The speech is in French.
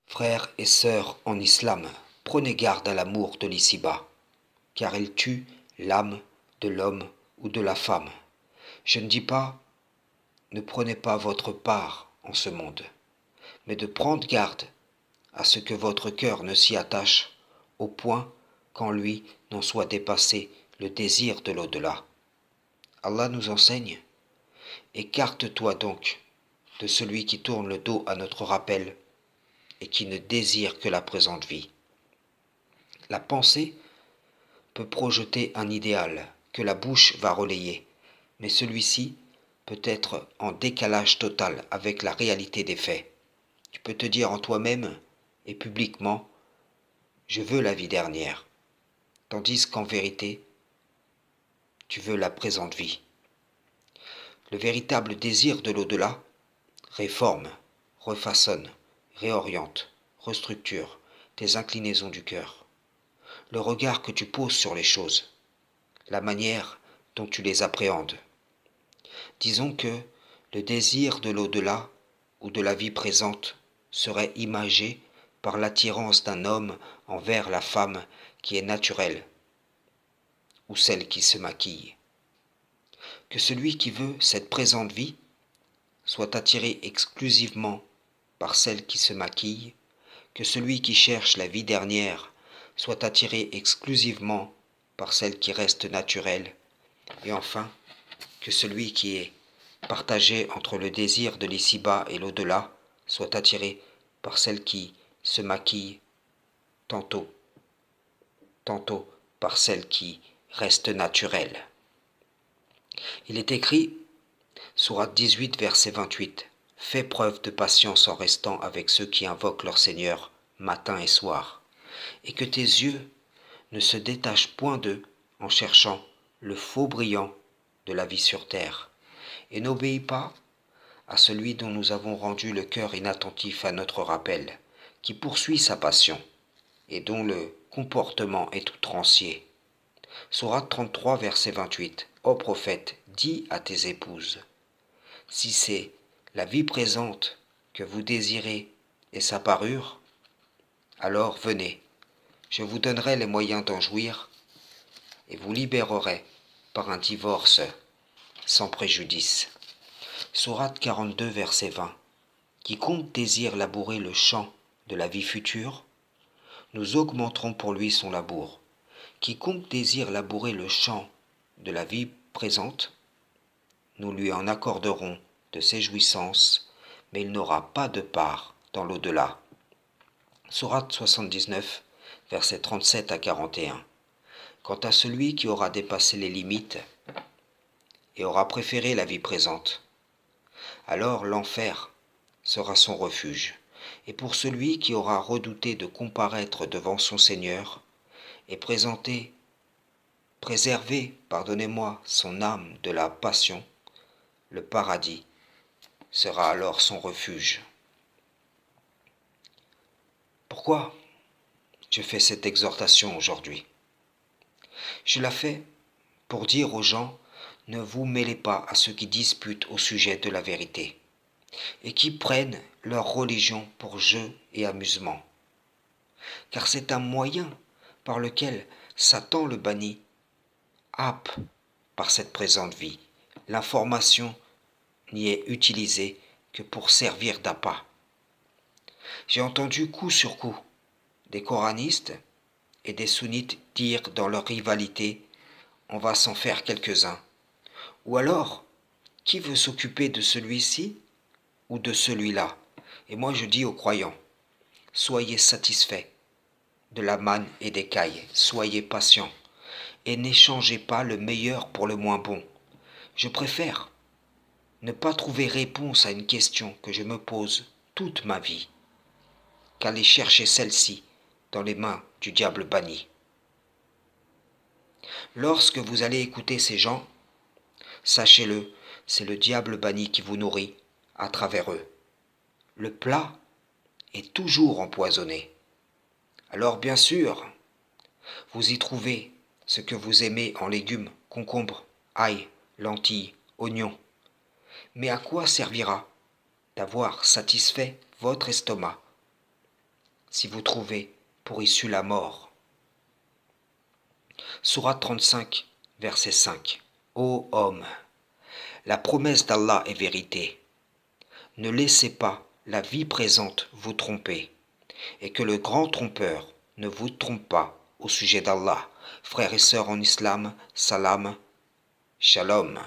Frères et sœurs en islam, prenez garde à l'amour de l'ici-bas, car il tue l'âme de l'homme ou de la femme. Je ne dis pas ne prenez pas votre part en ce monde, mais de prendre garde à ce que votre cœur ne s'y attache au point qu'en lui n'en soit dépassé le désir de l'au-delà. Allah nous enseigne, écarte-toi donc de celui qui tourne le dos à notre rappel et qui ne désire que la présente vie. La pensée peut projeter un idéal que la bouche va relayer, mais celui-ci peut être en décalage total avec la réalité des faits. Tu peux te dire en toi-même et publiquement « je veux la vie dernière », tandis qu'en vérité, tu veux la présente vie. Le véritable désir de l'au-delà réforme, refaçonne, réoriente, restructure tes inclinaisons du cœur, le regard que tu poses sur les choses, la manière dont tu les appréhendes. Disons que le désir de l'au-delà ou de la vie présente serait imagé par l'attirance d'un homme envers la femme qui est naturelle, ou celle qui se maquille. Que celui qui veut cette présente vie soit attiré exclusivement par celle qui se maquille, que celui qui cherche la vie dernière soit attiré exclusivement par celle qui reste naturelle, et enfin, que celui qui est partagé entre le désir de l'ici-bas et l'au-delà soit attiré par celle qui se maquille tantôt, tantôt par celle qui reste naturelle. Il est écrit, sourate 18, verset 28, « Fais preuve de patience en restant avec ceux qui invoquent leur Seigneur matin et soir, et que tes yeux ne se détachent point d'eux en cherchant le faux brillant de la vie sur terre, et n'obéis pas à celui dont nous avons rendu le cœur inattentif à notre rappel, qui poursuit sa passion, et dont le comportement est outrancier. » Sourate 33, verset 28. Ô prophète, dis à tes épouses, si c'est la vie présente que vous désirez et sa parure, alors venez, je vous donnerai les moyens d'en jouir et vous libérerai par un divorce sans préjudice. Sourate 42, verset 20. Quiconque désire labourer le champ de la vie future, nous augmenterons pour lui son labour. Quiconque désire labourer le champ de la vie présente, nous lui en accorderons de ses jouissances, mais il n'aura pas de part dans l'au-delà. Sourate 79, versets 37 à 41. Quant à celui qui aura dépassé les limites et aura préféré la vie présente, alors l'enfer sera son refuge. Et pour celui qui aura redouté de comparaître devant son Seigneur et préserver, pardonnez-moi, son âme de la passion, le paradis sera alors son refuge. Pourquoi je fais cette exhortation aujourd'hui? Je la fais pour dire aux gens, ne vous mêlez pas à ceux qui disputent au sujet de la vérité et qui prennent leur religion pour jeu et amusement. Car c'est un moyen par lequel Satan le banni happe par cette présente vie. L'information n'y est utilisée que pour servir d'appât. J'ai entendu coup sur coup des coranistes et des sunnites dire dans leur rivalité « on va s'en faire quelques-uns ». Ou alors, qui veut s'occuper de celui-ci ou de celui-là? Et moi je dis aux croyants, soyez satisfaits de la manne et des cailles, soyez patients, et n'échangez pas le meilleur pour le moins bon. Je préfère ne pas trouver réponse à une question que je me pose toute ma vie, qu'aller chercher celle-ci dans les mains du diable banni. Lorsque vous allez écouter ces gens, sachez-le, c'est le diable banni qui vous nourrit à travers eux. Le plat est toujours empoisonné. Alors bien sûr, vous y trouvez ce que vous aimez en légumes, concombres, ail, lentilles, oignons. Mais à quoi servira d'avoir satisfait votre estomac si vous trouvez pour issue la mort. Sourate 35, verset 5. Ô homme, la promesse d'Allah est vérité. Ne laissez pas la vie présente vous tromper, et que le grand trompeur ne vous trompe pas au sujet d'Allah. Frères et sœurs en islam, salam, shalom.